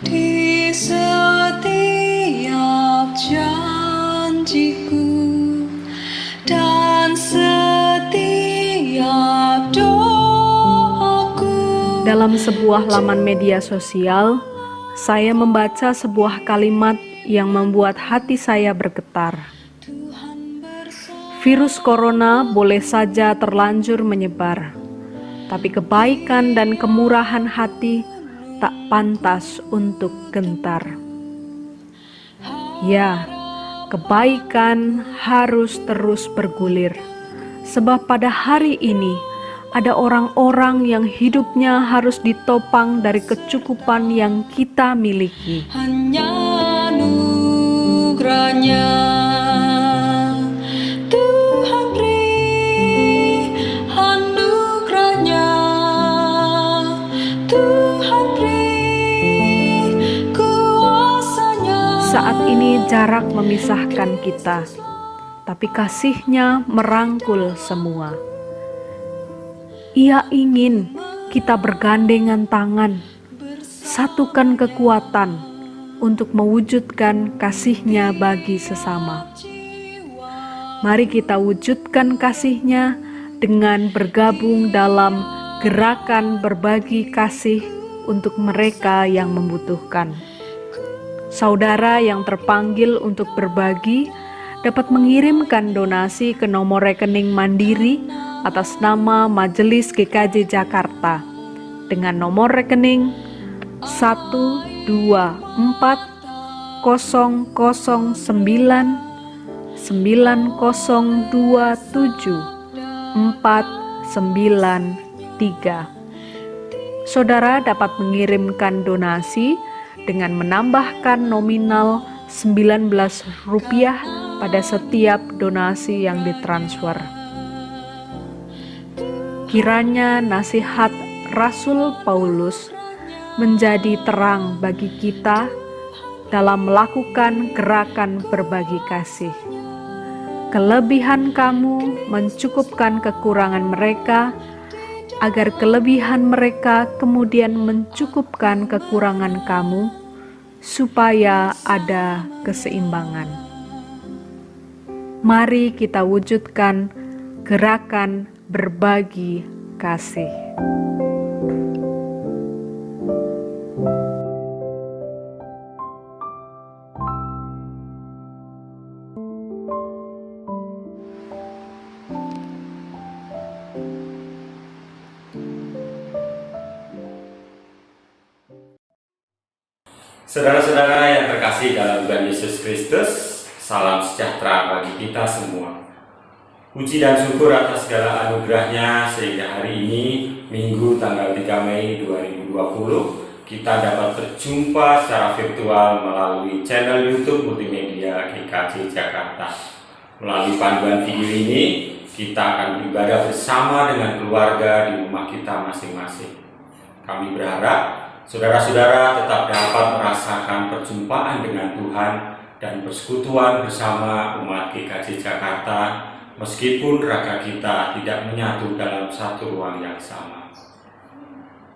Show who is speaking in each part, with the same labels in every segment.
Speaker 1: di setiap janjiku dan setiap doaku.
Speaker 2: Dalam sebuah laman media sosial, saya membaca sebuah kalimat yang membuat hati saya bergetar. Virus corona boleh saja terlanjur menyebar, tapi kebaikan dan kemurahan hati tak pantas untuk gentar. Ya, kebaikan harus terus bergulir, sebab pada hari ini ada orang-orang yang hidupnya harus ditopang dari kecukupan yang kita miliki.
Speaker 1: Hanya anugerahnya Tuhan beri, anugerahnya Tuhan beri, kuasanya.
Speaker 2: Saat ini jarak memisahkan kita, tapi kasih-Nya merangkul semua. Ia ingin kita bergandengan tangan, satukan kekuatan untuk mewujudkan kasih-Nya bagi sesama. Mari kita wujudkan kasih-Nya dengan bergabung dalam gerakan berbagi kasih untuk mereka yang membutuhkan. Saudara yang terpanggil untuk berbagi dapat mengirimkan donasi ke nomor rekening Mandiri atas nama Majelis GKJ Jakarta dengan nomor rekening 124000927 Saudara dapat mengirimkan donasi dengan menambahkan nominal Rp19 pada setiap donasi yang ditransfer. Kiranya nasihat Rasul Paulus menjadi terang bagi kita dalam melakukan gerakan berbagi kasih. Kelebihan kamu mencukupkan kekurangan mereka, agar kelebihan mereka kemudian mencukupkan kekurangan kamu, supaya ada keseimbangan. Mari kita wujudkan gerakan berbagi kasih.
Speaker 3: Saudara-saudara yang terkasih dalam Tuhan Yesus Kristus, salam sejahtera bagi kita semua. Puji dan syukur atas segala anugerahnya sehingga hari ini, Minggu tanggal 3 Mei 2020, kita dapat berjumpa secara virtual melalui channel YouTube Multimedia GKJ Jakarta. Melalui panduan video ini, kita akan beribadah bersama dengan keluarga di rumah kita masing-masing. Kami berharap saudara-saudara tetap dapat merasakan perjumpaan dengan Tuhan dan persekutuan bersama umat GKJ Jakarta, meskipun raga kita tidak menyatu dalam satu ruang yang sama.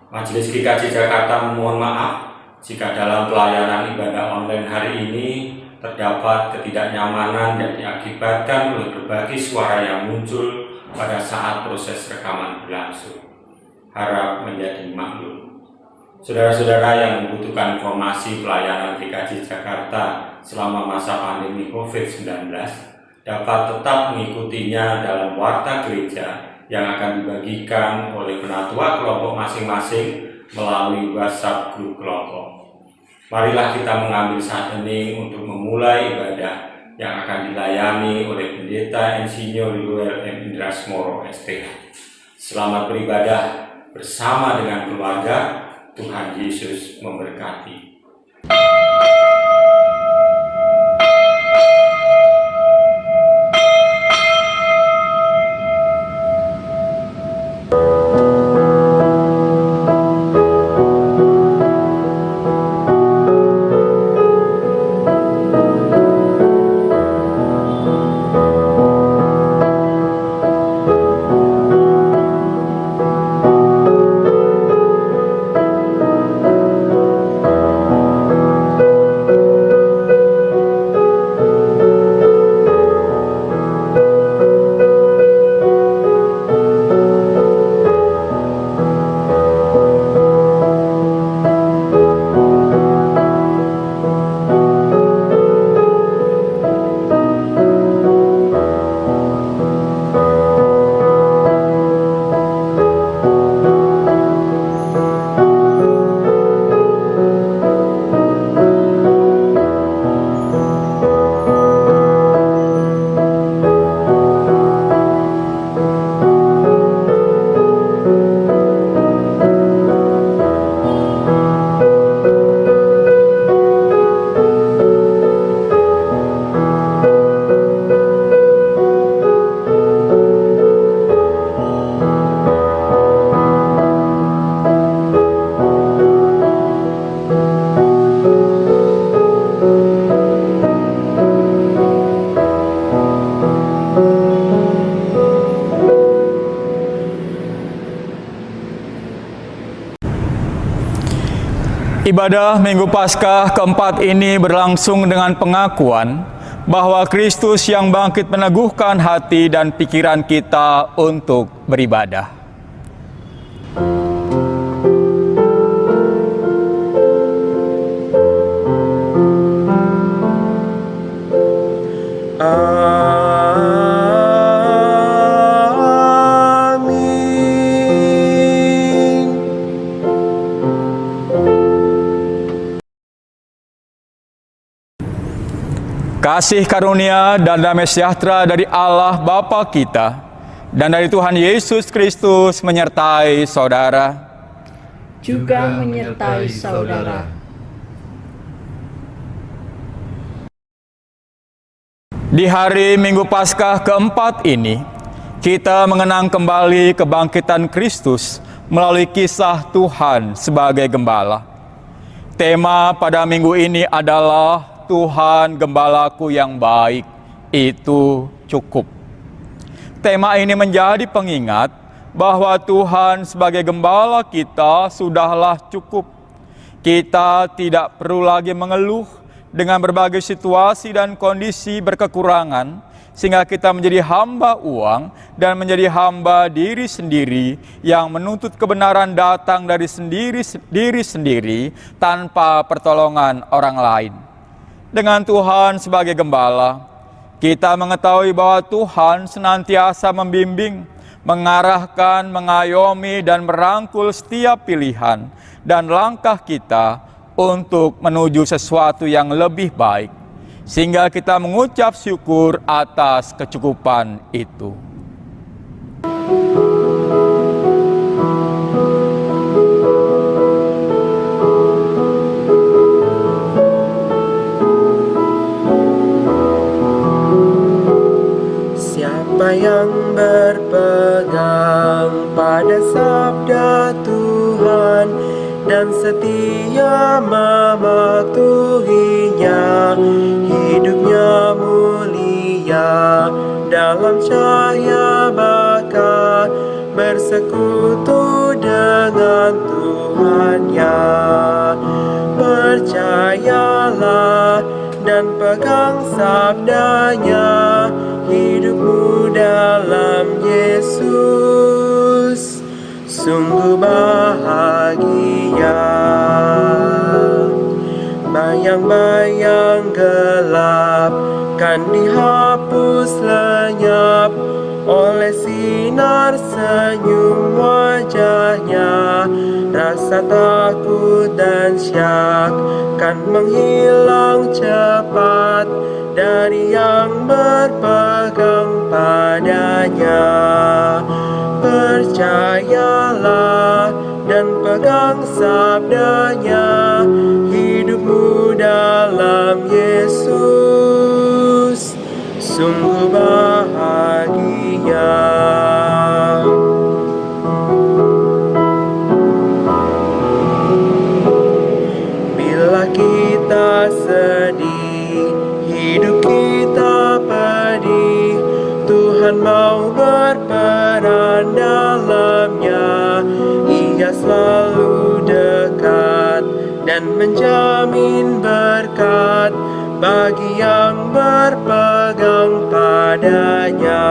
Speaker 3: Majelis GKJ Jakarta memohon maaf jika dalam pelayanan ibadah online hari ini terdapat ketidaknyamanan yang diakibatkan oleh berbagai suara yang muncul pada saat proses rekaman berlangsung. Harap menjadi maklum. Saudara-saudara yang membutuhkan informasi pelayanan GKJ Jakarta selama masa pandemi COVID-19 dapat tetap mengikutinya dalam warta gereja yang akan dibagikan oleh penatua kelompok masing-masing melalui WhatsApp grup kelompok. Marilah kita mengambil saat ini untuk memulai ibadah yang akan dilayani oleh Pendeta Insinyur Yoel M. Indrasmoro SPH. Selamat beribadah bersama dengan keluarga. Tuhan Yesus memberkati.
Speaker 4: Ibadah Minggu Paskah keempat ini berlangsung dengan pengakuan bahwa Kristus yang bangkit meneguhkan hati dan pikiran kita untuk beribadah. Kasih karunia dan damai sejahtera dari Allah Bapa kita dan dari Tuhan Yesus Kristus menyertai saudara.
Speaker 5: Juga menyertai saudara.
Speaker 4: Di hari Minggu Paskah keempat ini, kita mengenang kembali kebangkitan Kristus melalui kisah Tuhan sebagai gembala. Tema pada minggu ini adalah Tuhan gembalaku yang baik, itu cukup. Tema ini menjadi pengingat bahwa Tuhan sebagai gembala kita sudahlah cukup. Kita tidak perlu lagi mengeluh dengan berbagai situasi dan kondisi berkekurangan, sehingga kita menjadi hamba uang dan menjadi hamba diri sendiri yang menuntut kebenaran datang dari diri sendiri tanpa pertolongan orang lain. Dengan Tuhan sebagai gembala, kita mengetahui bahwa Tuhan senantiasa membimbing, mengarahkan, mengayomi, dan merangkul setiap pilihan dan langkah kita untuk menuju sesuatu yang lebih baik, sehingga kita mengucap syukur atas kecukupan itu.
Speaker 6: Siapa yang berpegang pada sabda Tuhan dan setia mematuhinya, hidupnya mulia dalam cahaya bakat, bersekutu dengan Tuhannya. Percayalah dan pegang sabdanya, hidupmu dalam Yesus sungguh bahagia. Bayang-bayang gelap kan dihapus lenyap oleh sinar senyum wajahnya. Rasa takut dan syak kan menghilang cepat dari yang berpegang padanya. Percayalah dan pegang sabdanya, hidupmu dalam Yesus sungguh bahagia. Bila kita sedih, hidup kita pedih, Tuhan mau berperan dalamnya. Ia selalu dekat dan menjamin berkat bagi yang berpegang padanya.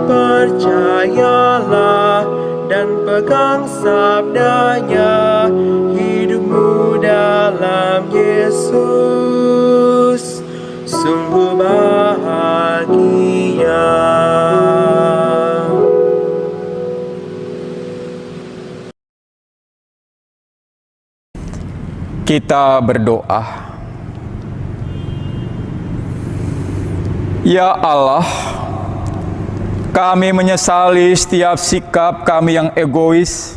Speaker 6: Percayalah dan pegang sabdanya, hidupmu dalam Yesus sungguh bahagia.
Speaker 4: Kita berdoa. Ya Allah, kami menyesali setiap sikap kami yang egois,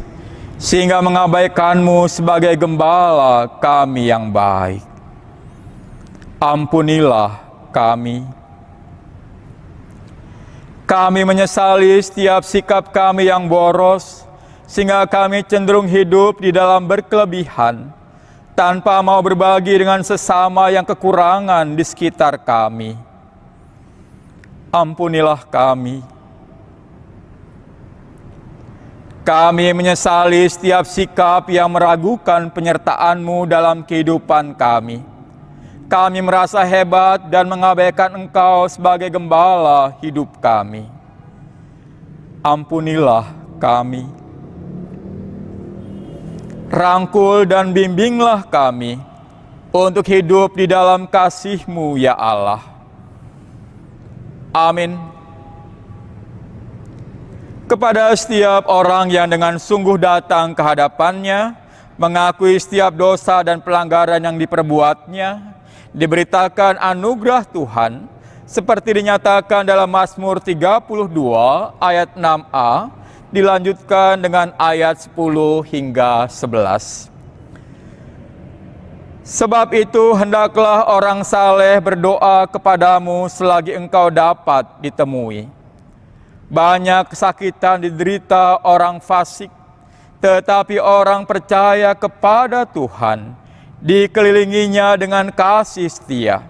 Speaker 4: sehingga mengabaikan-Mu sebagai gembala kami yang baik. Ampunilah kami. Kami menyesali setiap sikap kami yang boros, sehingga kami cenderung hidup di dalam berkelebihan, tanpa mau berbagi dengan sesama yang kekurangan di sekitar kami. Ampunilah kami. Kami menyesali setiap sikap yang meragukan penyertaan-Mu dalam kehidupan kami. Kami merasa hebat dan mengabaikan Engkau sebagai gembala hidup kami. Ampunilah kami. Rangkul dan bimbinglah kami untuk hidup di dalam kasih-Mu, ya Allah. Amin. Kepada setiap orang yang dengan sungguh datang ke hadapan-Nya, mengakui setiap dosa dan pelanggaran yang diperbuatnya, diberitakan anugerah Tuhan, seperti dinyatakan dalam Mazmur 32 ayat 6a, dilanjutkan dengan ayat 10 hingga 11. Sebab itu hendaklah orang saleh berdoa kepadamu selagi engkau dapat ditemui. Banyak kesakitan diderita orang fasik, tetapi orang percaya kepada Tuhan dikelilinginya dengan kasih setia.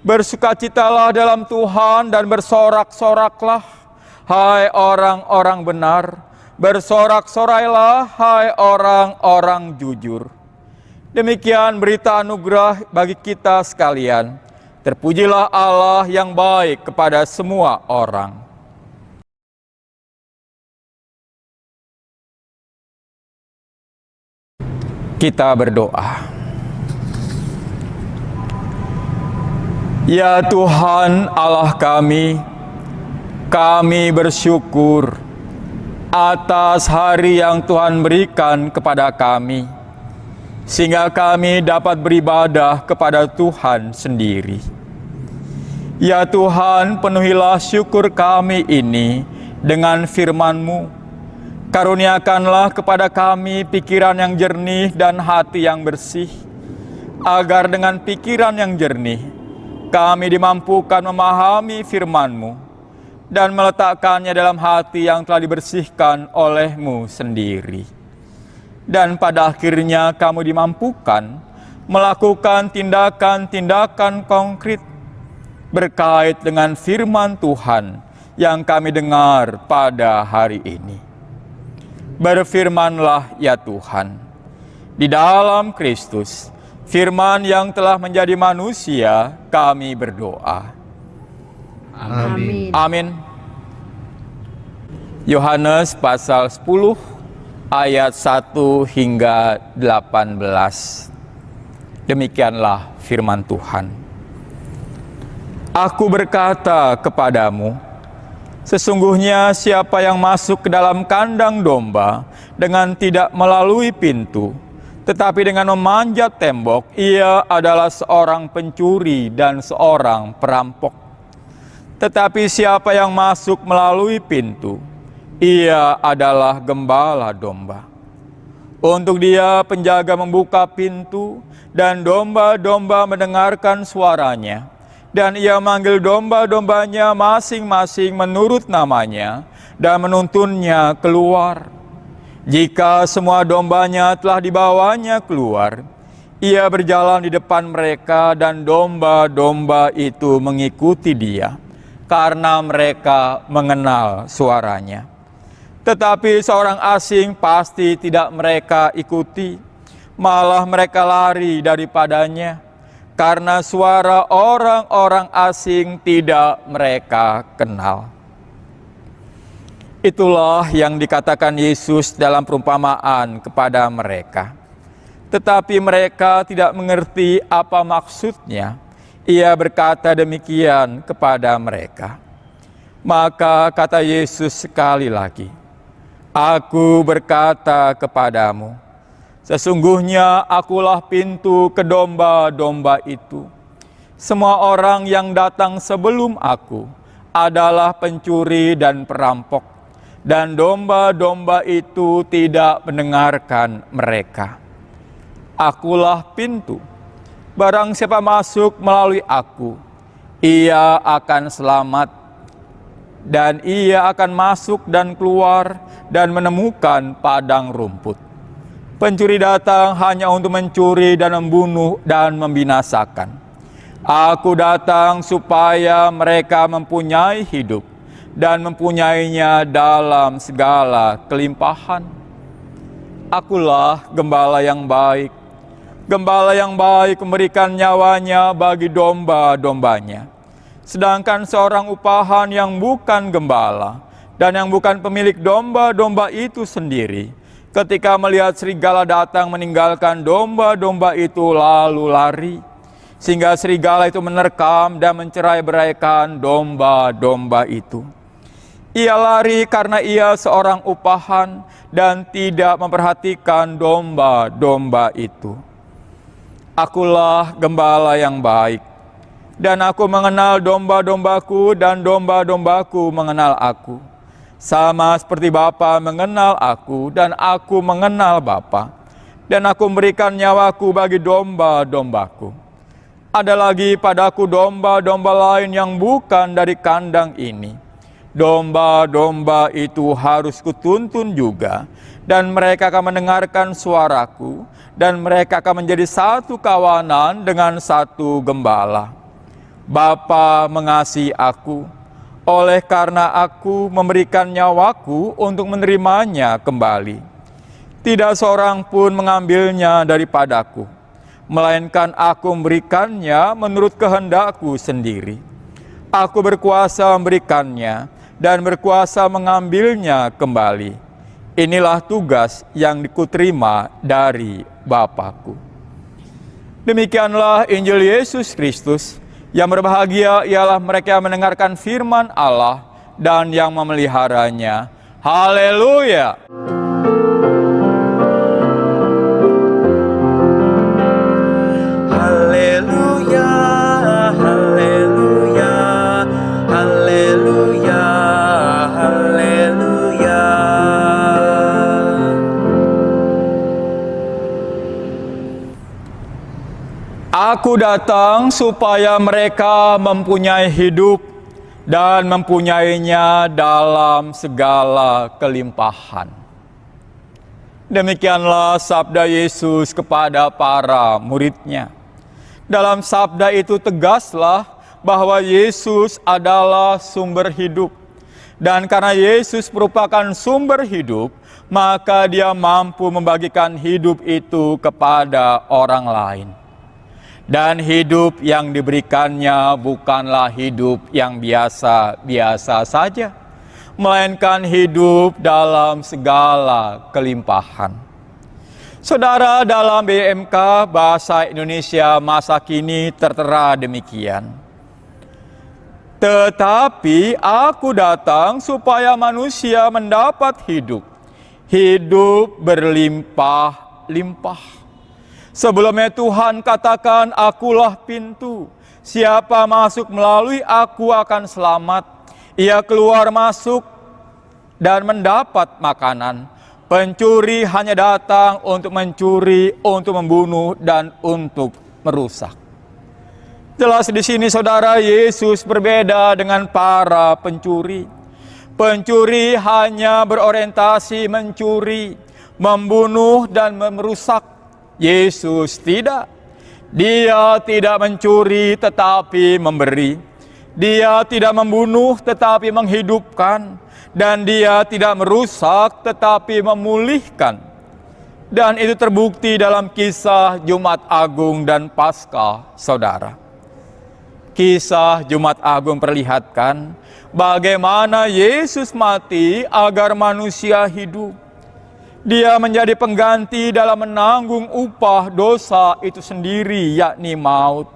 Speaker 4: Bersukacitalah dalam Tuhan dan bersorak-soraklah, hai orang-orang benar. Bersorak-sorailah, hai orang-orang jujur. Demikian berita anugerah bagi kita sekalian. Terpujilah Allah yang baik kepada semua orang. Kita berdoa. Ya Tuhan Allah kami bersyukur atas hari yang Tuhan berikan kepada kami, sehingga kami dapat beribadah kepada Tuhan sendiri. Ya Tuhan, penuhilah syukur kami ini dengan firman-Mu. Karuniakanlah kepada kami pikiran yang jernih dan hati yang bersih, agar dengan pikiran yang jernih, kami dimampukan memahami firman-Mu dan meletakkannya dalam hati yang telah dibersihkan oleh-Mu sendiri. Dan pada akhirnya kamu dimampukan melakukan tindakan-tindakan konkret berkait dengan firman Tuhan yang kami dengar pada hari ini. Berfirmanlah ya Tuhan, di dalam Kristus, firman yang telah menjadi manusia, kami berdoa.
Speaker 5: Amin.
Speaker 4: Amin. Yohanes pasal 10 ayat 1 hingga 18. Demikianlah firman Tuhan. Aku berkata kepadamu, sesungguhnya siapa yang masuk ke dalam kandang domba dengan tidak melalui pintu, tetapi dengan memanjat tembok, ia adalah seorang pencuri dan seorang perampok. Tetapi siapa yang masuk melalui pintu, ia adalah gembala domba. Untuk dia penjaga membuka pintu, dan domba-domba mendengarkan suaranya. Dan ia manggil domba-dombanya masing-masing menurut namanya, dan menuntunnya keluar. Jika semua dombanya telah dibawanya keluar, ia berjalan di depan mereka, dan domba-domba itu mengikuti dia, karena mereka mengenal suaranya. Tetapi seorang asing pasti tidak mereka ikuti, malah mereka lari daripadanya, karena suara orang-orang asing tidak mereka kenal. Itulah yang dikatakan Yesus dalam perumpamaan kepada mereka. Tetapi mereka tidak mengerti apa maksudnya. Ia berkata demikian kepada mereka. Maka kata Yesus sekali lagi, Aku berkata kepadamu, sesungguhnya akulah pintu ke domba-domba itu. Semua orang yang datang sebelum aku adalah pencuri dan perampok, dan domba-domba itu tidak mendengarkan mereka. Akulah pintu. Barang siapa masuk melalui aku, ia akan selamat, dan ia akan masuk dan keluar dan menemukan padang rumput. Pencuri datang hanya untuk mencuri dan membunuh dan membinasakan. Aku datang supaya mereka mempunyai hidup dan mempunyainya dalam segala kelimpahan. Akulah gembala yang baik. Gembala yang baik memberikan nyawanya bagi domba-dombanya. Sedangkan seorang upahan yang bukan gembala dan yang bukan pemilik domba-domba itu sendiri, ketika melihat serigala datang meninggalkan domba-domba itu lalu lari, sehingga serigala itu menerkam dan mencerai-beraikan domba-domba itu. Ia lari karena ia seorang upahan dan tidak memperhatikan domba-domba itu. Akulah gembala yang baik, dan aku mengenal domba-dombaku dan domba-dombaku mengenal aku. Sama seperti Bapa mengenal aku dan aku mengenal Bapa, dan aku memberikan nyawaku bagi domba-dombaku. Ada lagi padaku domba-domba lain yang bukan dari kandang ini. Domba-domba itu harus kutuntun juga, dan mereka akan mendengarkan suaraku, dan mereka akan menjadi satu kawanan dengan satu gembala. Bapa mengasihi aku, oleh karena aku memberikan nyawaku untuk menerimanya kembali. Tidak seorang pun mengambilnya daripadaku, melainkan aku memberikannya menurut kehendakku sendiri. Aku berkuasa memberikannya dan berkuasa mengambilnya kembali. Inilah tugas yang dikuterima dari Bapakku. Demikianlah Injil Yesus Kristus. Yang berbahagia ialah mereka yang mendengarkan firman Allah dan yang memeliharanya. Haleluya!
Speaker 6: Haleluya, haleluya, haleluya, haleluya.
Speaker 4: Aku datang supaya mereka mempunyai hidup dan mempunyainya dalam segala kelimpahan. Demikianlah sabda Yesus kepada para murid-Nya. Dalam sabda itu tegaslah bahwa Yesus adalah sumber hidup. Dan karena Yesus merupakan sumber hidup, maka Dia mampu membagikan hidup itu kepada orang lain. Dan hidup yang diberikannya bukanlah hidup yang biasa-biasa saja, melainkan hidup dalam segala kelimpahan. Saudara, dalam BMK Bahasa Indonesia masa kini tertera demikian. Tetapi aku datang supaya manusia mendapat hidup berlimpah-limpah. Sebelumnya Tuhan katakan, akulah pintu. Siapa masuk melalui aku akan selamat. Ia keluar masuk dan mendapat makanan. Pencuri hanya datang untuk mencuri, untuk membunuh, dan untuk merusak. Jelas di sini saudara, Yesus berbeda dengan para pencuri. Pencuri hanya berorientasi mencuri, membunuh, dan merusak. Yesus tidak. Dia tidak mencuri tetapi memberi. Dia tidak membunuh tetapi menghidupkan. Dan Dia tidak merusak tetapi memulihkan. Dan itu terbukti dalam kisah Jumat Agung dan Paskah, saudara. Kisah Jumat Agung perlihatkan bagaimana Yesus mati agar manusia hidup. Dia menjadi pengganti dalam menanggung upah dosa itu sendiri, yakni maut.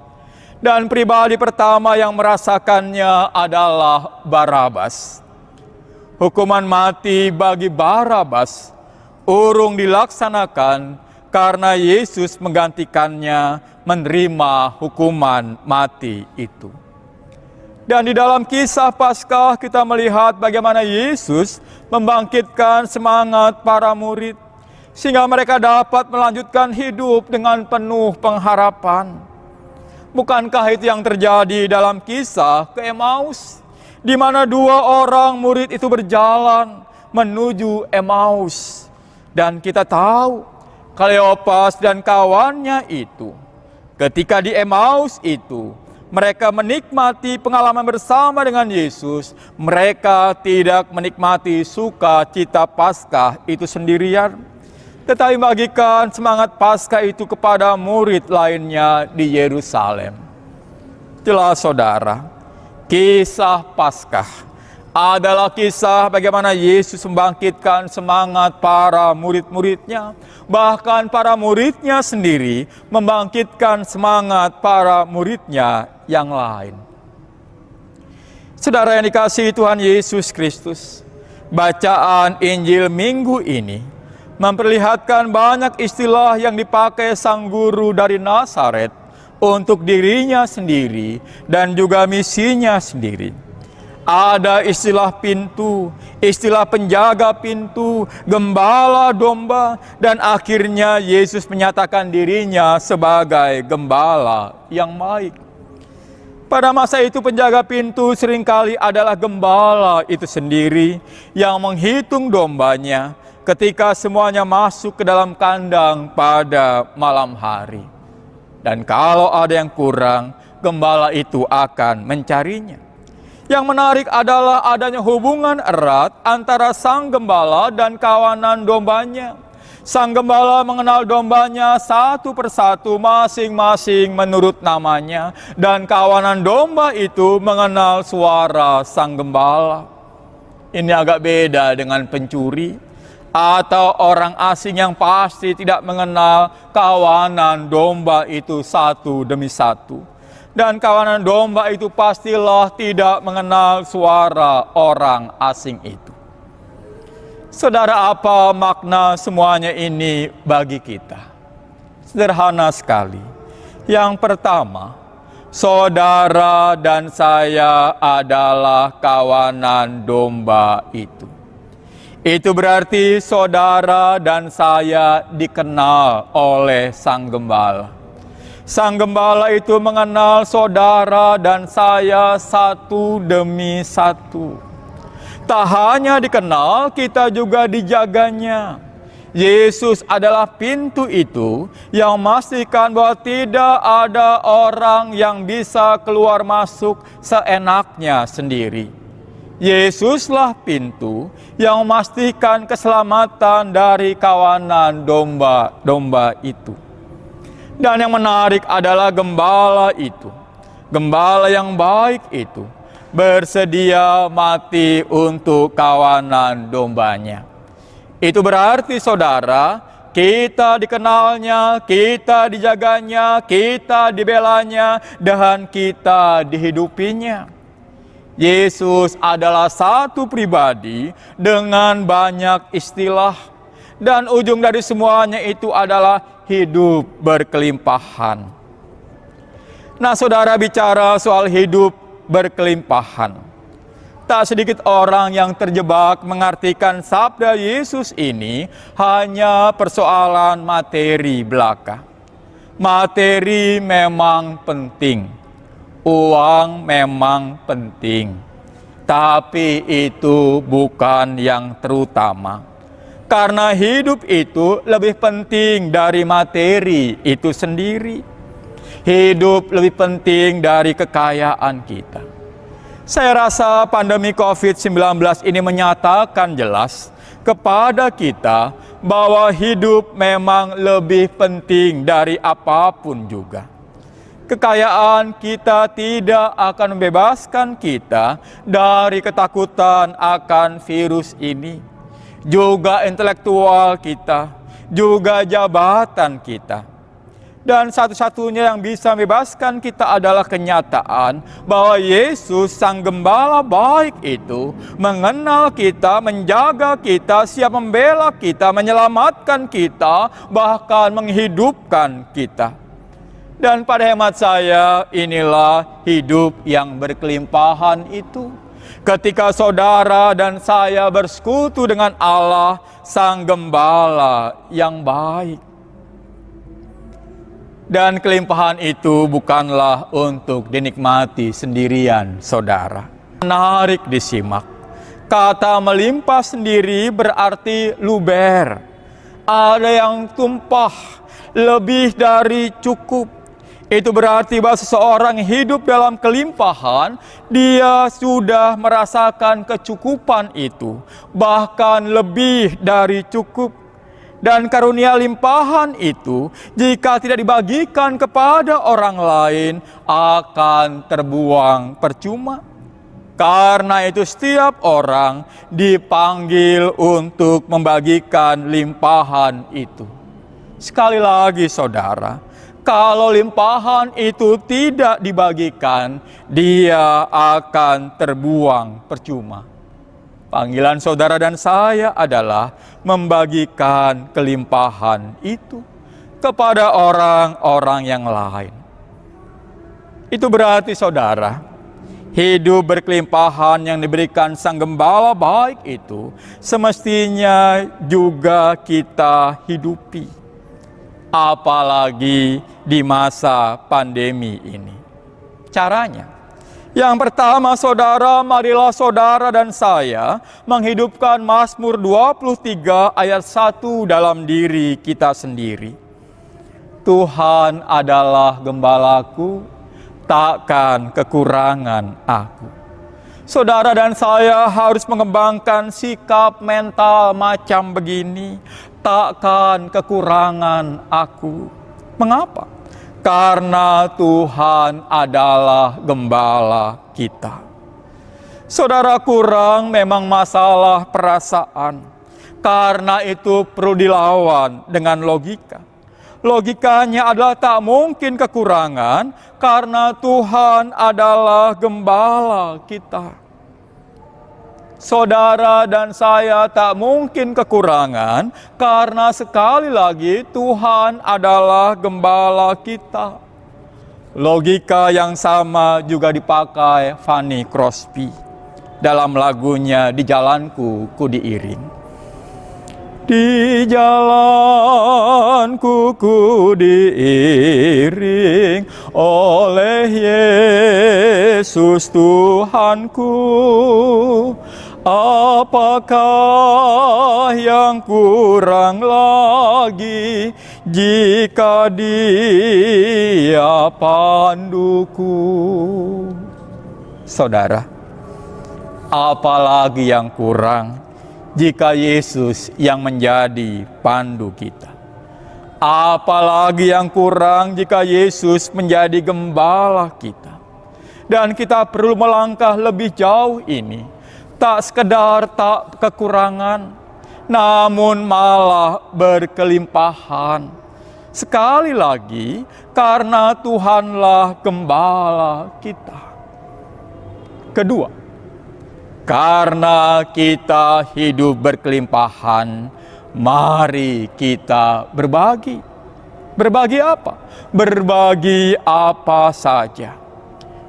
Speaker 4: Dan pribadi pertama yang merasakannya adalah Barabas. Hukuman mati bagi Barabas urung dilaksanakan karena Yesus menggantikannya menerima hukuman mati itu. Dan di dalam kisah Paskah kita melihat bagaimana Yesus membangkitkan semangat para murid sehingga mereka dapat melanjutkan hidup dengan penuh pengharapan. Bukankah itu yang terjadi dalam kisah ke Emmaus, di mana dua orang murid itu berjalan menuju Emmaus. Dan kita tahu Kleopas dan kawannya itu ketika di Emmaus itu mereka menikmati pengalaman bersama dengan Yesus, mereka tidak menikmati sukacita Paskah itu sendirian, tetapi bagikan semangat Paskah itu kepada murid lainnya di Yerusalem. Jelas saudara, kisah Paskah adalah kisah bagaimana Yesus membangkitkan semangat para murid-muridnya. Bahkan para muridnya sendiri membangkitkan semangat para muridnya yang lain. Saudara yang dikasihi Tuhan Yesus Kristus, bacaan Injil minggu ini memperlihatkan banyak istilah yang dipakai sang guru dari Nazaret untuk dirinya sendiri dan juga misinya sendiri. Ada istilah pintu, istilah penjaga pintu, gembala domba, dan akhirnya Yesus menyatakan dirinya sebagai gembala yang baik. Pada masa itu penjaga pintu seringkali adalah gembala itu sendiri yang menghitung dombanya ketika semuanya masuk ke dalam kandang pada malam hari. Dan kalau ada yang kurang, gembala itu akan mencarinya. Yang menarik adalah adanya hubungan erat antara sang gembala dan kawanan dombanya. Sang gembala mengenal dombanya satu persatu masing-masing menurut namanya, dan kawanan domba itu mengenal suara sang gembala. Ini agak beda dengan pencuri atau orang asing yang pasti tidak mengenal kawanan domba itu satu demi satu. Dan kawanan domba itu pastilah tidak mengenal suara orang asing itu. Saudara, apa makna semuanya ini bagi kita? Sederhana sekali. Yang pertama, saudara dan saya adalah kawanan domba itu. Itu berarti saudara dan saya dikenal oleh sang gembala. Sang gembala itu mengenal saudara dan saya satu demi satu. Tak hanya dikenal, kita juga dijaganya. Yesus adalah pintu itu yang memastikan bahwa tidak ada orang yang bisa keluar masuk seenaknya sendiri. Yesuslah pintu yang memastikan keselamatan dari kawanan domba-domba itu. Dan yang menarik adalah gembala itu, gembala yang baik itu, bersedia mati untuk kawanan dombanya. Itu berarti saudara, kita dikenalnya, kita dijaganya, kita dibelanya, dan kita dihidupinya. Yesus adalah satu pribadi dengan banyak istilah, dan ujung dari semuanya itu adalah hidup berkelimpahan. Nah, saudara, bicara soal hidup berkelimpahan, tak sedikit orang yang terjebak mengartikan sabda Yesus ini hanya persoalan materi belaka. Materi memang penting, uang memang penting, tapi itu bukan yang terutama. Karena hidup itu lebih penting dari materi itu sendiri. Hidup lebih penting dari kekayaan kita. Saya rasa pandemi COVID-19 ini menyatakan jelas kepada kita bahwa hidup memang lebih penting dari apapun juga. Kekayaan kita tidak akan membebaskan kita dari ketakutan akan virus ini. Juga intelektual kita, juga jabatan kita. Dan satu-satunya yang bisa membebaskan kita adalah kenyataan bahwa Yesus, sang gembala baik itu, mengenal kita, menjaga kita, siap membela kita, menyelamatkan kita, bahkan menghidupkan kita. Dan pada hemat saya, inilah hidup yang berkelimpahan itu. Ketika saudara dan saya bersekutu dengan Allah, sang gembala yang baik. Dan kelimpahan itu bukanlah untuk dinikmati sendirian, saudara. Menarik disimak. Kata melimpah sendiri berarti luber. Ada yang tumpah, lebih dari cukup. Itu berarti bahwa seseorang hidup dalam kelimpahan, dia sudah merasakan kecukupan itu, bahkan lebih dari cukup. Dan karunia limpahan itu, jika tidak dibagikan kepada orang lain, akan terbuang percuma. Karena itu setiap orang dipanggil untuk membagikan limpahan itu. Sekali lagi saudara, kalau limpahan itu tidak dibagikan, dia akan terbuang percuma. Panggilan saudara dan saya adalah membagikan kelimpahan itu kepada orang-orang yang lain. Itu berarti saudara, hidup berkelimpahan yang diberikan Sang Gembala baik itu semestinya juga kita hidupi. Apalagi di masa pandemi ini. Caranya, yang pertama saudara, marilah saudara dan saya menghidupkan Mazmur 23 ayat 1 dalam diri kita sendiri. Tuhan adalah gembalaku, takkan kekurangan aku. Saudara dan saya harus mengembangkan sikap mental macam begini. Takkan kekurangan aku. Mengapa? Karena Tuhan adalah gembala kita. Saudara, kurang memang masalah perasaan. Karena itu perlu dilawan dengan logika. Logikanya adalah tak mungkin kekurangan karena Tuhan adalah gembala kita. Saudara dan saya tak mungkin kekurangan karena sekali lagi Tuhan adalah gembala kita. Logika yang sama juga dipakai Fanny Crosby dalam lagunya Di Jalanku Ku Diiring. Di jalanku ku diiring oleh Yesus Tuhanku. Apakah yang kurang lagi jika Dia panduku? Saudara, apalagi yang kurang jika Yesus yang menjadi pandu kita? Apalagi yang kurang jika Yesus menjadi gembala kita? Dan kita perlu melangkah lebih jauh ini. Tak sekedar tak kekurangan, namun malah berkelimpahan. Sekali lagi, karena Tuhanlah gembala kita. Kedua, karena kita hidup berkelimpahan, mari kita berbagi. Berbagi apa? Berbagi apa saja.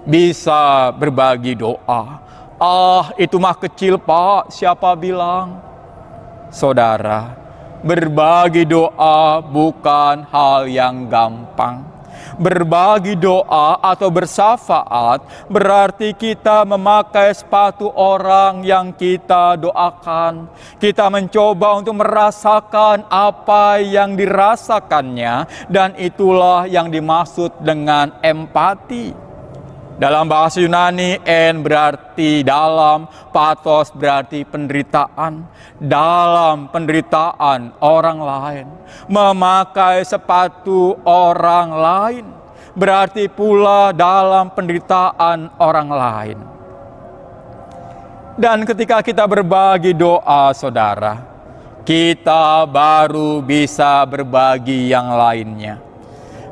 Speaker 4: Bisa berbagi doa. Itu mah kecil Pak, siapa bilang? Saudara, berbagi doa bukan hal yang gampang. Berbagi doa atau bersyafaat berarti kita memakai sepatu orang yang kita doakan. Kita mencoba untuk merasakan apa yang dirasakannya, dan itulah yang dimaksud dengan empati. Dalam bahasa Yunani, en berarti dalam, pathos berarti penderitaan. Dalam penderitaan orang lain, memakai sepatu orang lain, berarti pula dalam penderitaan orang lain. Dan ketika kita berbagi doa, saudara, kita baru bisa berbagi yang lainnya.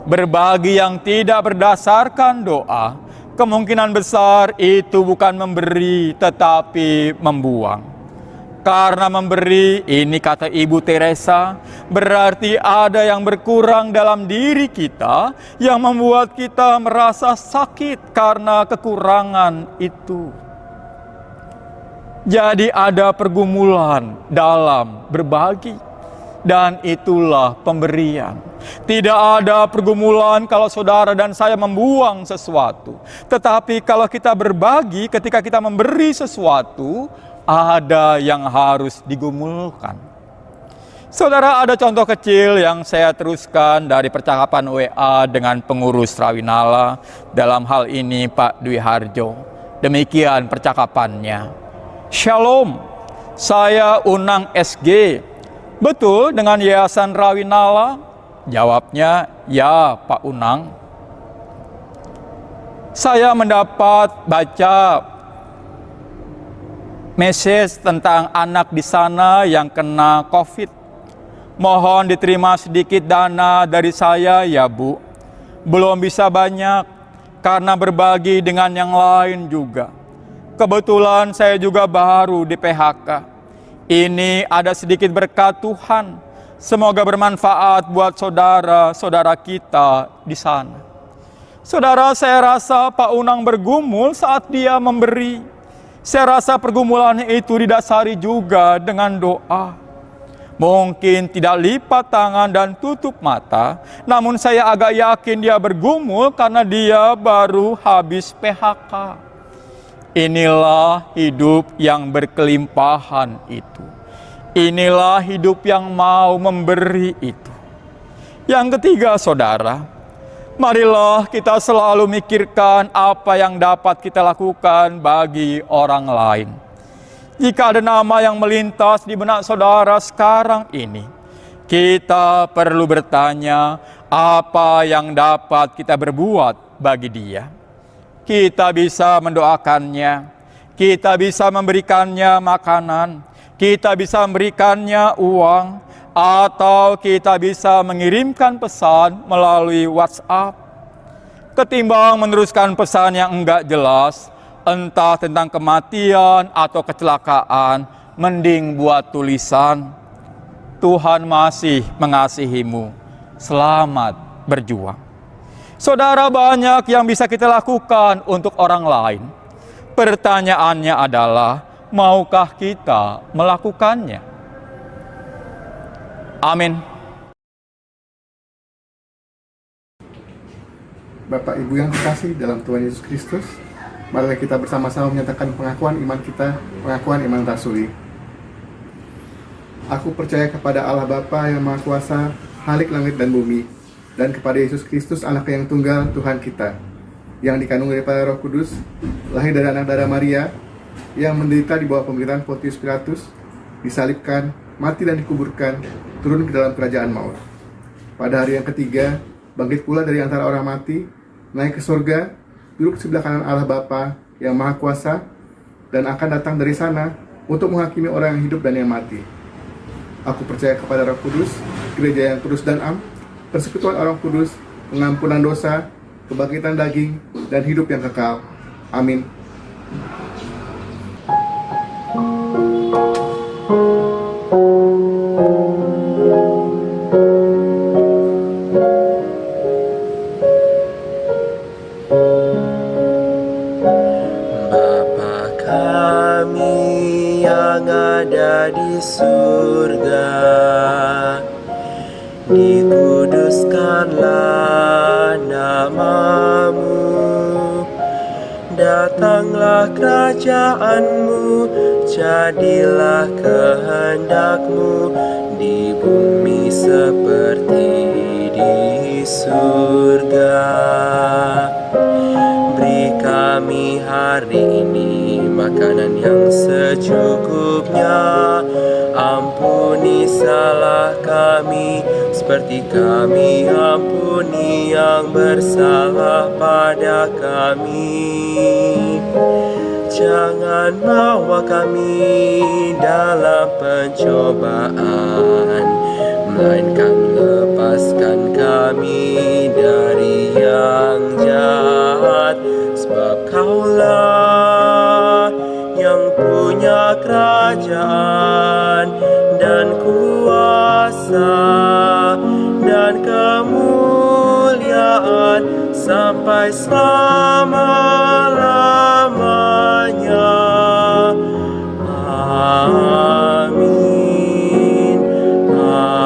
Speaker 4: Berbagi yang tidak berdasarkan doa, kemungkinan besar itu bukan memberi tetapi membuang. Karena memberi, ini kata Ibu Teresa, berarti ada yang berkurang dalam diri kita yang membuat kita merasa sakit karena kekurangan itu. Jadi ada pergumulan dalam berbagi, dan itulah pemberian. Tidak ada pergumulan kalau saudara dan saya membuang sesuatu. Tetapi kalau kita berbagi, ketika kita memberi sesuatu, ada yang harus digumulkan. Saudara, ada contoh kecil yang saya teruskan dari percakapan WA dengan pengurus Rawinala, dalam hal ini Pak Dwi Harjo. Demikian percakapannya. Shalom, saya Unang SG. Betul dengan Yayasan Rawinala? Jawabnya, ya Pak Unang. Saya mendapat baca message tentang anak di sana yang kena COVID. Mohon diterima sedikit dana dari saya ya Bu. Belum bisa banyak karena berbagi dengan yang lain juga. Kebetulan saya juga baru di PHK. Ini ada sedikit berkat Tuhan. Semoga bermanfaat buat saudara-saudara kita di sana. Saudara, saya rasa Pak Unang bergumul saat dia memberi. Saya rasa pergumulannya itu didasari juga dengan doa. Mungkin tidak lipat tangan dan tutup mata, namun saya agak yakin dia bergumul karena dia baru habis PHK. Inilah hidup yang berkelimpahan itu. Inilah hidup yang mau memberi itu. Yang ketiga, saudara, marilah kita selalu mikirkan apa yang dapat kita lakukan bagi orang lain. Jika ada nama yang melintas di benak saudara sekarang ini, kita perlu bertanya apa yang dapat kita berbuat bagi dia. Kita bisa mendoakannya, kita bisa memberikannya makanan, kita bisa memberikannya uang, atau kita bisa mengirimkan pesan melalui WhatsApp. Ketimbang meneruskan pesan yang enggak jelas, entah tentang kematian atau kecelakaan, mending buat tulisan, Tuhan masih mengasihimu, selamat berjuang. Saudara, banyak yang bisa kita lakukan untuk orang lain. Pertanyaannya adalah, maukah kita melakukannya? Amin.
Speaker 5: Bapak Ibu yang terkasih dalam Tuhan Yesus Kristus, marilah kita bersama-sama menyatakan pengakuan iman kita, pengakuan iman rasuli. Aku percaya kepada Allah Bapa yang Maha Kuasa, Khalik langit dan bumi, dan kepada Yesus Kristus, Anak yang tunggal Tuhan kita, yang dikandung daripada Roh Kudus, lahir dari anak darah Maria, yang menderita di bawah pemerintahan Pontius Pilatus, disalibkan, mati dan dikuburkan, turun ke dalam kerajaan maut. Pada hari yang ketiga, bangkit pula dari antara orang mati, naik ke surga, duduk sebelah kanan Allah Bapa yang Maha Kuasa, dan akan datang dari sana untuk menghakimi orang yang hidup dan yang mati. Aku percaya kepada Roh Kudus, gereja yang kudus dan am, persekutuan orang kudus, pengampunan dosa, kebangkitan daging, dan hidup yang kekal. Amin.
Speaker 6: Bapa kami yang ada di surga, dikuduskanlah namamu, datanglah kerajaanmu, jadilah kehendakmu di bumi seperti di surga. Beri kami hari ini makanan yang secukupnya, ampuni salah kami seperti kami ampuni yang bersalah pada kami. Jangan bawa kami dalam pencobaan, melainkan lepaskan kami dari yang jahat. Sebab Kaulah yang punya kerajaan dan kuasa dan kemuliaan sampai selama-lamanya. Amin. Amin.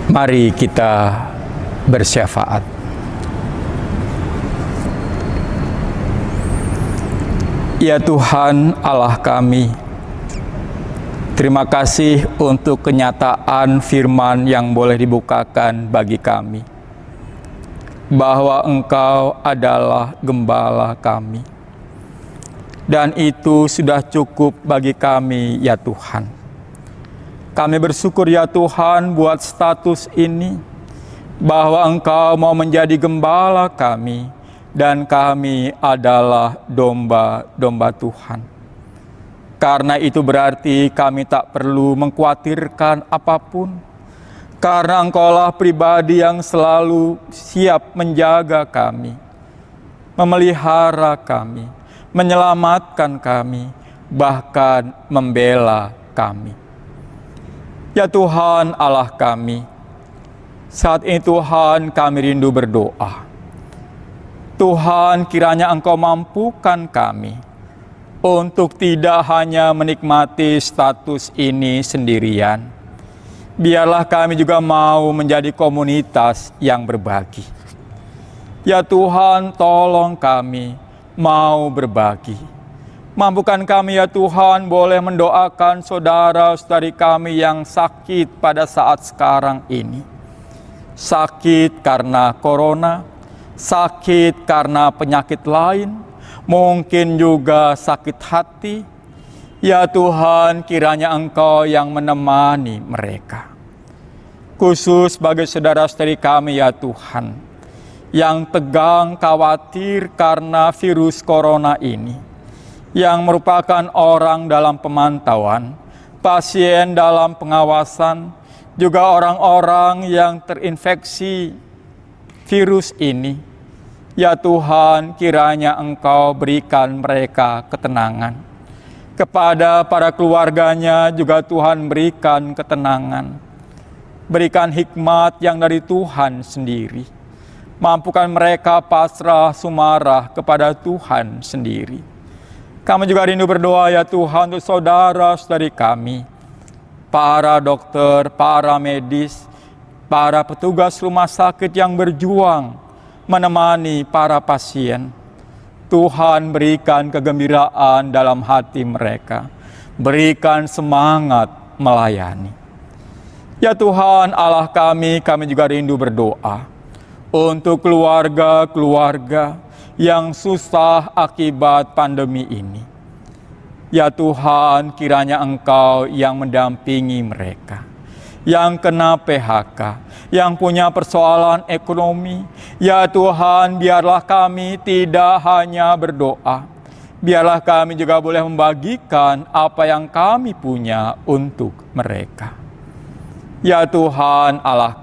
Speaker 4: Mari kita bersyafaat. Ya Tuhan Allah kami, terima kasih untuk kenyataan firman yang boleh dibukakan bagi kami, bahwa Engkau adalah gembala kami. Dan itu sudah cukup bagi kami ya Tuhan. Kami bersyukur ya Tuhan buat status ini, bahwa Engkau mau menjadi gembala kami, dan kami adalah domba-domba Tuhan. Karena itu berarti kami tak perlu mengkhawatirkan apapun, karena Engkaulah pribadi yang selalu siap menjaga kami, memelihara kami, menyelamatkan kami, bahkan membela kami. Ya Tuhan Allah kami, saat ini Tuhan kami rindu berdoa. Tuhan, kiranya Engkau mampukan kami untuk tidak hanya menikmati status ini sendirian. Biarlah kami juga mau menjadi komunitas yang berbagi. Ya Tuhan, tolong kami mau berbagi. Mampukan kami ya Tuhan boleh mendoakan saudara-saudari kami yang sakit pada saat sekarang ini. Sakit karena corona, sakit karena penyakit lain, mungkin juga sakit hati. Ya Tuhan, kiranya Engkau yang menemani mereka. Khusus bagi saudara-saudari kami ya Tuhan, yang tegang khawatir karena virus corona ini, yang merupakan orang dalam pemantauan, pasien dalam pengawasan, juga orang-orang yang terinfeksi virus ini. Ya Tuhan, kiranya Engkau berikan mereka ketenangan. Kepada para keluarganya juga Tuhan berikan ketenangan. Berikan hikmat yang dari Tuhan sendiri. Mampukan mereka pasrah sumarah kepada Tuhan sendiri. Kami juga rindu berdoa ya Tuhan untuk saudara-saudari kami, para dokter, para medis, para petugas rumah sakit yang berjuang menemani para pasien. Tuhan, berikan kegembiraan dalam hati mereka, berikan semangat melayani. Ya Tuhan Allah kami juga rindu berdoa untuk keluarga-keluarga yang susah akibat pandemi ini. Ya Tuhan, kiranya Engkau yang mendampingi mereka, yang kena PHK, yang punya persoalan ekonomi. Ya Tuhan, biarlah kami tidak hanya berdoa, biarlah kami juga boleh membagikan apa yang kami punya untuk mereka. Ya Tuhan Allah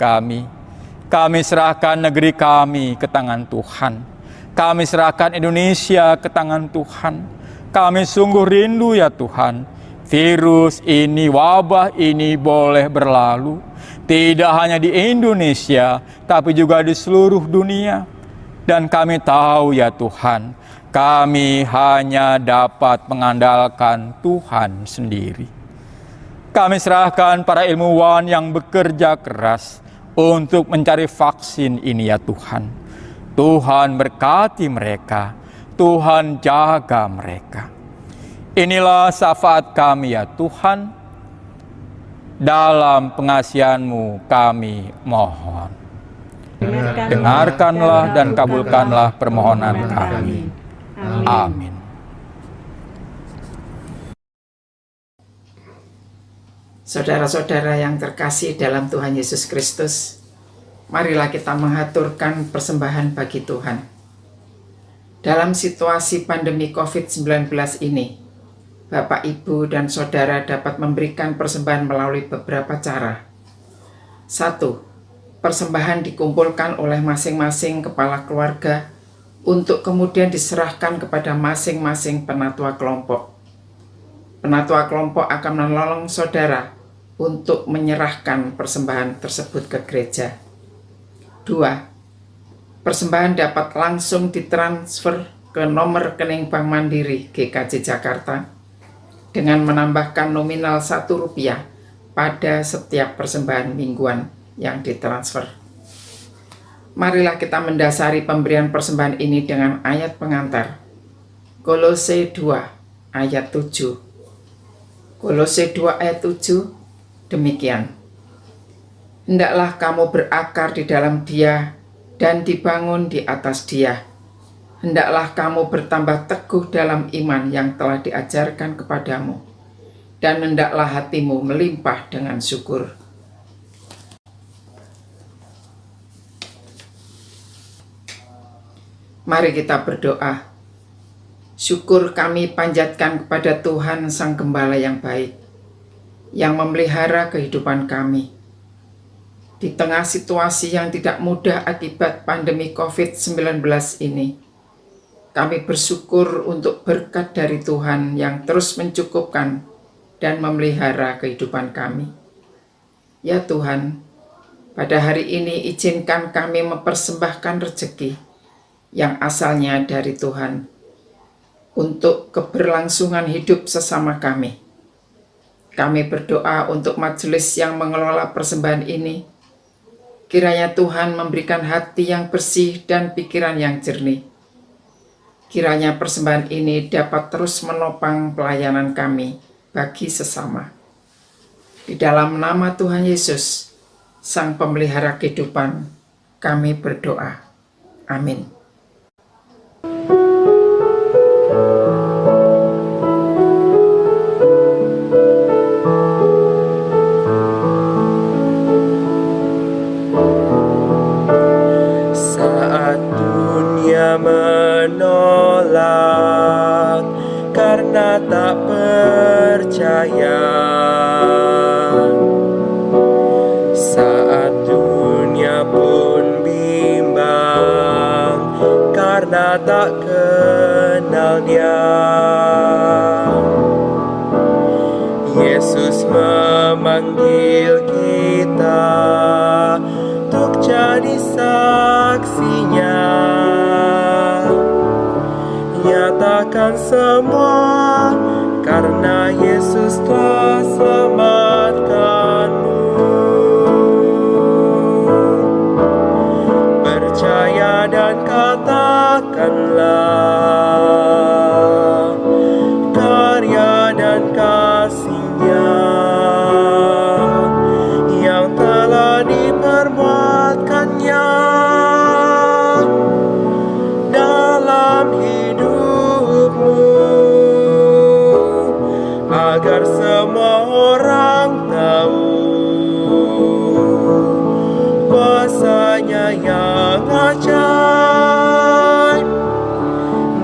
Speaker 4: kami serahkan negeri kami ke tangan Tuhan. Kami serahkan Indonesia ke tangan Tuhan. Kami sungguh rindu ya Tuhan, virus ini, wabah ini boleh berlalu. Tidak hanya di Indonesia, tapi juga di seluruh dunia. Dan kami tahu ya Tuhan, kami hanya dapat mengandalkan Tuhan sendiri. Kami serahkan para ilmuwan yang bekerja keras untuk mencari vaksin ini ya Tuhan. Tuhan berkati mereka, Tuhan jaga mereka. Inilah syafaat kami ya Tuhan, dalam pengasihan-Mu kami mohon. Dengarkanlah dan kabulkanlah permohonan kami. Amin.
Speaker 7: Saudara-saudara yang terkasih dalam Tuhan Yesus Kristus, marilah kita mengaturkan persembahan bagi Tuhan. Dalam situasi pandemi COVID-19 ini, Bapak, Ibu, dan Saudara dapat memberikan persembahan melalui beberapa cara. 1. Persembahan dikumpulkan oleh masing-masing kepala keluarga untuk kemudian diserahkan kepada masing-masing penatua kelompok. Penatua kelompok akan menolong saudara untuk menyerahkan persembahan tersebut ke gereja. 2. Persembahan dapat langsung ditransfer ke nomor rekening Bank Mandiri GKJ Jakarta dengan menambahkan nominal Rp1 pada setiap persembahan mingguan yang ditransfer. Marilah kita mendasari pemberian persembahan ini dengan ayat pengantar. Kolose 2 ayat 7. Kolose 2 ayat 7 demikian. Hendaklah kamu berakar di dalam Dia dan dibangun di atas Dia. Hendaklah kamu bertambah teguh dalam iman yang telah diajarkan kepadamu, dan hendaklah hatimu melimpah dengan syukur. Mari kita berdoa. Syukur kami panjatkan kepada Tuhan Sang Gembala yang baik, yang memelihara kehidupan kami. Di tengah situasi yang tidak mudah akibat pandemi COVID-19 ini, kami bersyukur untuk berkat dari Tuhan yang terus mencukupkan dan memelihara kehidupan kami. Ya Tuhan, pada hari ini izinkan kami mempersembahkan rezeki yang asalnya dari Tuhan untuk keberlangsungan hidup sesama kami. Kami berdoa untuk majelis yang mengelola persembahan ini. Kiranya Tuhan memberikan hati yang bersih dan pikiran yang jernih. Kiranya persembahan ini dapat terus menopang pelayanan kami bagi sesama. Di dalam nama Tuhan Yesus, Sang Pemelihara kehidupan, kami berdoa. Amin.
Speaker 6: Saat dunia menolak karena tak percaya, saat dunia pun bimbang karena tak kenal Dia, Yesus memanggil kita untuk jadi saksinya. Nyatakan semua karena Yesus telah selamatkanmu. Percaya dan katakanlah karya dan kasih-Nya yang telah diperbuatkannya dalam hidupmu, agar semua orang tahu kuasa-Nya yang ajaib.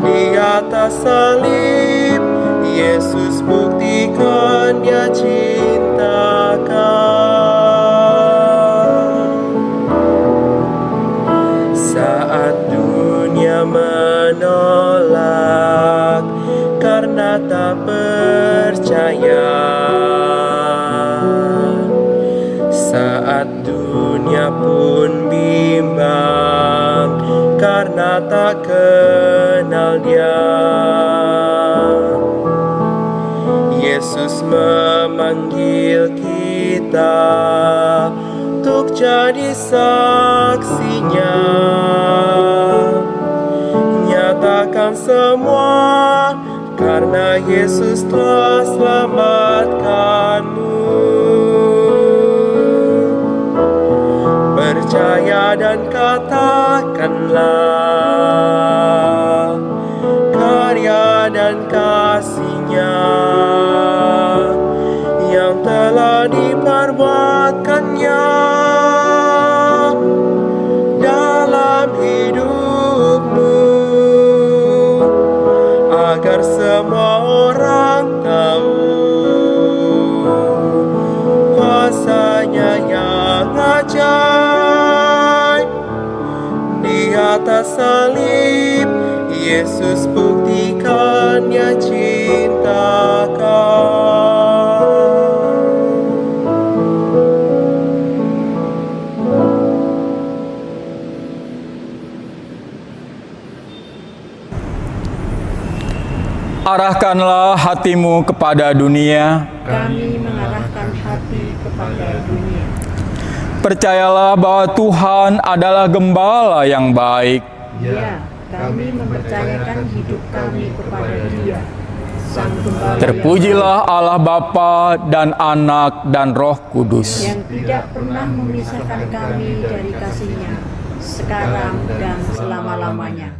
Speaker 6: Di atas salib Yesus buktikan Dia cintakan. Saat dunia menolak karena tak percaya, saat dunia pun bimbang karena tak kenal Dia, Yesus memanggil kita untuk jadi saksinya. Nyatakan semua karena Yesus telah selamatkanmu. Percaya dan katakanlah karya dan kasih-Nya yang telah diperbuatkannya dalam hidupmu, agar semua orang tahu kuasa-Nya yang ajaib. Di atas salib Yesus buktikan Dia cintakan.
Speaker 4: Arahkanlah hatimu kepada dunia.
Speaker 2: Kami mengarahkan hati kepada dunia.
Speaker 4: Percayalah bahwa Tuhan adalah gembala yang baik.
Speaker 2: Ya,
Speaker 8: kami mempercayakan hidup kami kepada Dia, Sang Gembala
Speaker 4: Terpujilah Allah Bapa dan Anak dan Roh Kudus.
Speaker 8: yang tidak pernah memisahkan kami dari kasih-Nya, sekarang dan selama-lamanya.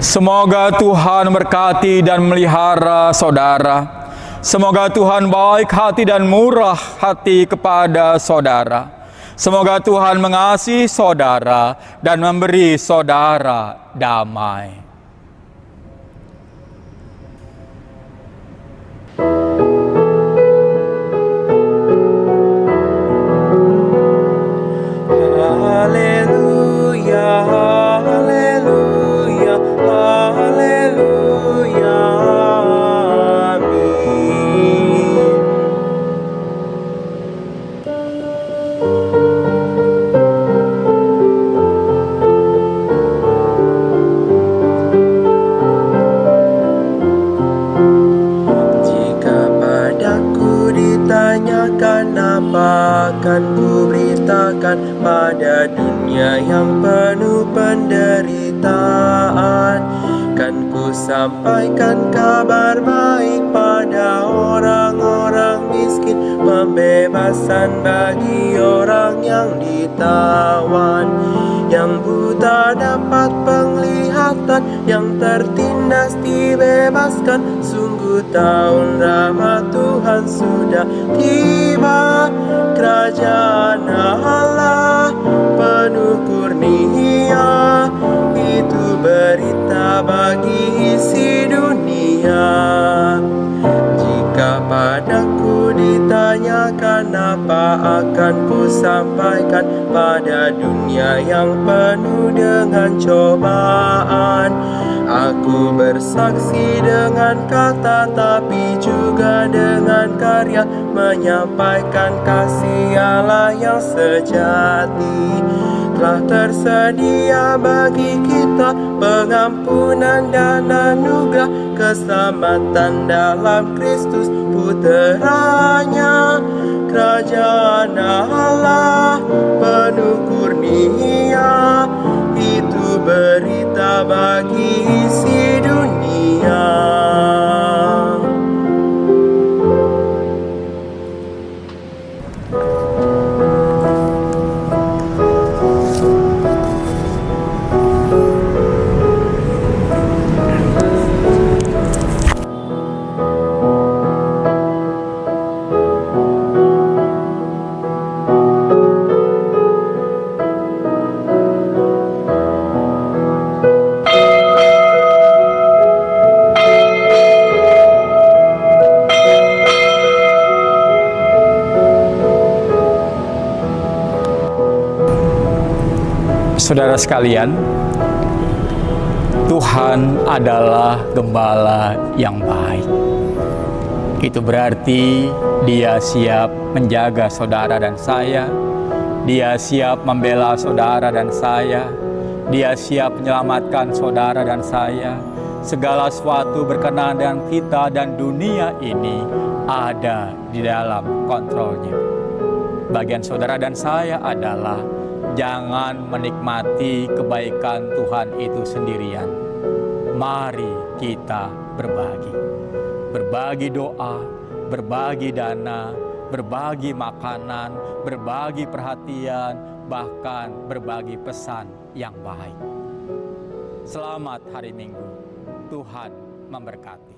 Speaker 4: Semoga Tuhan berkati dan melihara saudara. Semoga Tuhan baik hati dan murah hati kepada saudara. Semoga Tuhan mengasihi saudara dan memberi saudara damai.
Speaker 6: Haleluya, haleluya, haleluya, amin. Jika padaku ditanyakan apa akan ku beritakan pada dunia yang penuh penderitaan, kan ku sampaikan kabar baik pada orang-orang miskin, pembebasan bagi orang yang ditawan, yang buta dapat penglihatan, yang tertindas dibebaskan. Sungguh tahun rahmat Tuhan sudah tiba, kerajaan Allah penuh kurnia, itu berita bagi isi dunia. Jika padaku ditanyakan apa akan ku sampaikan pada dunia yang penuh dengan cobaan, aku bersaksi dengan kata tapi juga dengan karya, menyampaikan kasih Allah yang sejati. Telah tersedia bagi kita pengampunan dan anugerah, keselamatan dalam Kristus Puteranya. Kerajaan Allah penuh kurnia, itu berita bagi isi dunia.
Speaker 4: Saudara sekalian, Tuhan adalah gembala yang baik. Itu berarti Dia siap menjaga saudara dan saya, Dia siap membela saudara dan saya, Dia siap menyelamatkan saudara dan saya. Segala sesuatu berkenaan dengan kita dan dunia ini ada di dalam kontrolnya. Bagian saudara dan saya adalah jangan menikmati kebaikan Tuhan itu sendirian. Mari kita berbagi. Berbagi doa, berbagi dana, berbagi makanan, berbagi perhatian, bahkan berbagi pesan yang baik. Selamat hari Minggu. Tuhan memberkati.